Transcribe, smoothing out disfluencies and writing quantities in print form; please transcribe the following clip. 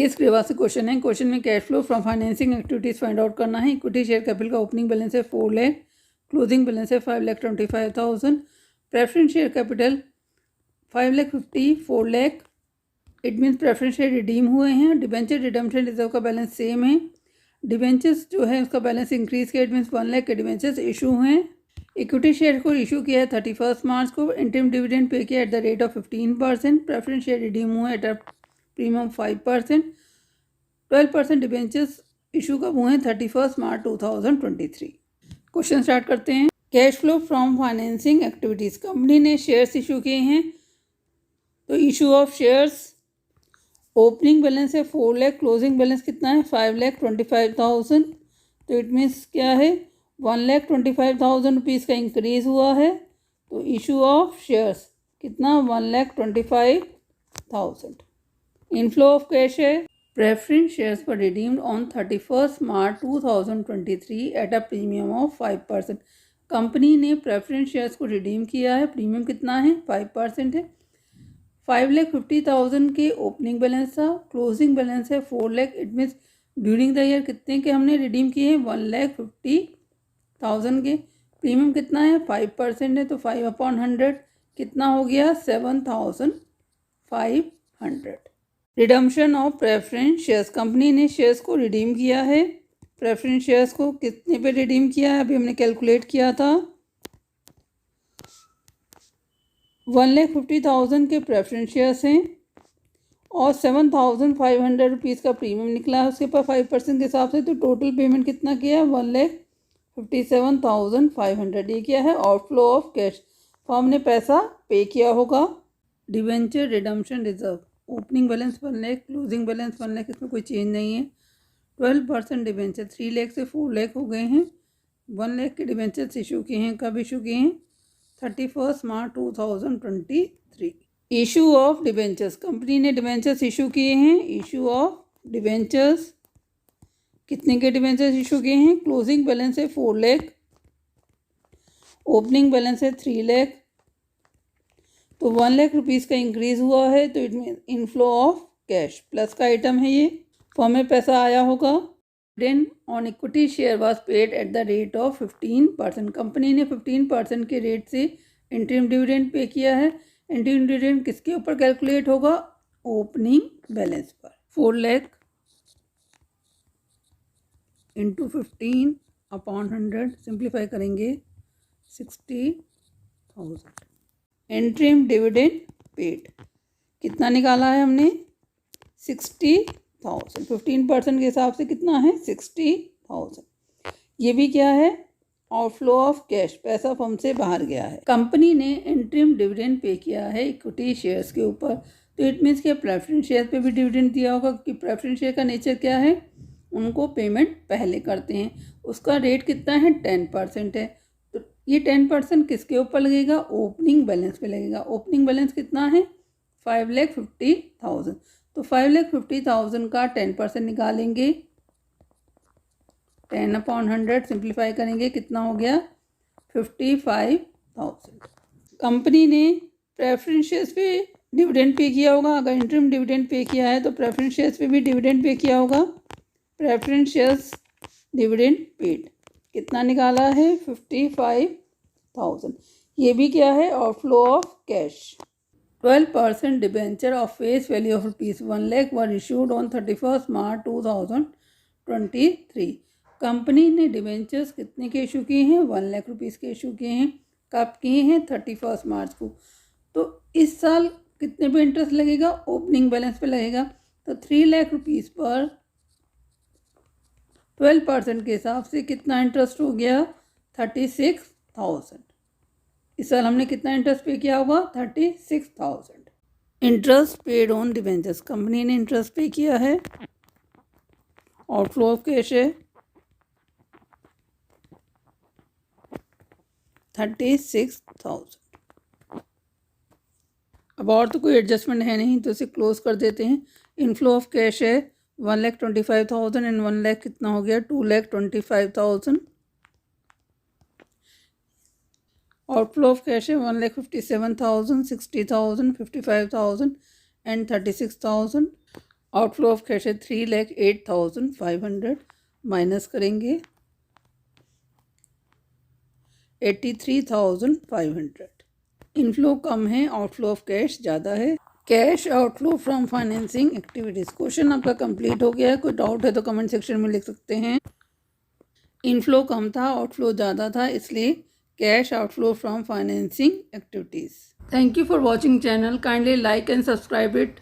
के श्रीवास्तव क्वेश्चन है। क्वेश्चन में cash flow from financing activities find out करना है। इक्विटी शेयर कैपिटल का ओपनिंग बैलेंस है 4 लाख, क्लोजिंग बैलेंस है 5,25,000। Preference share capital 5,50,000, 4 lakh, it means preference share redeem हुए हैं। डिबेंचर रिडम्पशन रिजर्व का बैलेंस सेम है। डिबेंचर्स जो है उसका बैलेंस इंक्रीज किया, इट मीन्स 1 लाख के डिबेंचर्स इशू हैं। इक्विटी शेयर को इशू किया है 31 मार्च को। इंटरिम डिविडेंड पे किया at the rate of 15%। Preference share redeem हुए at a premium 5%। 12% debentures issue कब हुए हैं? 31 मार्च 2023। क्वेश्चन स्टार्ट करते हैं। Cash flow from financing activities, company ने शेयर्स इशू किए हैं, तो issue of shares, opening balance है 4 लाख, क्लोजिंग बैलेंस कितना है 5,25,000, तो इट मीन्स क्या है 1,25,000 रुपीज़ का इंक्रीज़ हुआ है, तो इशू ऑफ शेयर्स कितना 1,25,000। इनफ्लो ऑफ कैश है, प्रेफरेंस शेयर्स पर redeemed on 31 March 2023 eight a premium of 5%। Company ने प्रेफरेंस शेयर्स को रिडीम किया है, प्रीमियम कितना है 5% है। 5,50,000 के ओपनिंग बैलेंस था, क्लोजिंग बैलेंस है 4 lakh, it means during the year कितने के हमने रिडीम किए हैं 1,50,000 के। प्रीमियम कितना है 5% है, तो 5/100 कितना हो गया 7,500। Redemption of preference shares, company ने शेयर्स को रिडीम किया है। प्रेफरेंस शेयर्स को कितने पे रिडीम किया है, अभी हमने कैलकुलेट किया था। 1,50,000 के प्रेफरेंस शेयर्स हैं और 7,500 रुपीज़ का प्रीमियम निकला है उसके ऊपर 5% के हिसाब से, तो टोटल पेमेंट कितना किया है 1,57,500। ये क्या है आउटफ्लो ऑफ कैश, फर्म ने पैसा पे किया होगा। Debenture redemption reserve, opening balance 1 lakh, closing balance 1 lakh, इसमें कोई चेंज नहीं है। 12% डिवेंचर 3 लाख से 4 लाख हो गए हैं। 1 लाख के डिवेंचर्स इशू किए हैं, कब इशू किए हैं 31 मार्च 2023। इशू ऑफ डिवेंचर्स, कंपनी ने डिवेंचर्स इशू किए हैं। इशू ऑफ डिवेंचर्स, कितने के डिवेंचर्स इशू किए हैं, क्लोजिंग बैलेंस है 4 लाख, ओपनिंग बैलेंस है 3 लाख, तो 1 लाख रुपीज़ का इंक्रीज हुआ है, तो it mean inflow of cash, plus का आइटम है ये, फॉर्म में पैसा आया होगा। Dividend on equity share was paid eight the rate of 15%। Company ने 15% के रेट से इंटरिम डिविडेंड पे किया है। इंटरिम डिविडेंड किसके ऊपर कैलकुलेट होगा, ओपनिंग बैलेंस पर। 4 लाख इंटू 15/100 सिंप्लीफाई करेंगे 60,000। इंटरिम डिविडेंड पेड कितना निकाला है हमने 60,000, 15% के हिसाब से कितना है 60,000। ये भी क्या है आउटफ्लो ऑफ कैश, पैसा फर्म से बाहर गया है। कंपनी ने इंटरिम डिविडेंड पे किया है इक्विटी शेयर्स के ऊपर, तो इट मीन्स कि प्रेफरेंस शेयर पे भी डिविडेंड दिया होगा, कि प्रेफरेंस शेयर का नेचर क्या है, उनको पेमेंट पहले करते हैं। उसका रेट कितना है 10% है, तो ये 10% किसके ऊपर लगेगा, ओपनिंग बैलेंस पे लगेगा। ओपनिंग बैलेंस कितना है 5,50,000, तो 5,50,000 का 10% निकालेंगे, 10/100 सिंप्लीफाई करेंगे, कितना हो गया 55,000। कंपनी ने प्रेफरेंस शेयर्स पे डिविडेंड पे किया होगा, अगर इंटरिम डिविडेंड पे किया है तो प्रेफरेंस शेयर्स पे भी डिविडेंड पे किया होगा। प्रेफरेंस शेयर्स डिविडेंड पेड कितना निकाला है 55,000। ये भी क्या है outflow of cash. 12% debenture of face value of ₹1 lakh were issued on 31 March 2023। Company ने डिबेंचर्स कितने के इशू किए हैं 1 लाख रुपीज़ के इशू किए हैं, कब किए हैं 31 मार्च को। तो इस साल कितने पे इंटरेस्ट लगेगा, ओपनिंग बैलेंस पे लगेगा, तो 3 लाख रुपीज़ पर 12% के हिसाब से कितना इंटरेस्ट हो गया 36,000। इस साल हमने कितना इंटरेस्ट पे किया होगा 36,000। Interest paid on debentures, company ने इंटरेस्ट पे किया है, आउटफ्लो ऑफ कैश है 36,000। अब और तो कोई एडजस्टमेंट है नहीं, तो इसे क्लोज कर देते हैं। इनफ्लो ऑफ कैश है 1,25,000 एंड 1 लाख कितना हो गया 2,25,000। आउटफ्लो ऑफ कैश है 1,57,000, 60,000, 55,000 एंड 36,000। आउटफ्लो ऑफ कैश है 3,08,500 माइनस करेंगे 83,500। इनफ्लो कम है, आउटफ्लो ऑफ कैश ज़्यादा है। Cash outflow from financing activities. Question आपका कंप्लीट हो गया है। कोई डाउट है तो कमेंट सेक्शन में लिख सकते हैं। इनफ्लो कम था, आउटफ्लो ज़्यादा था, इसलिए cash outflow from financing activities. Thank you for watching channel. Kindly like and subscribe it.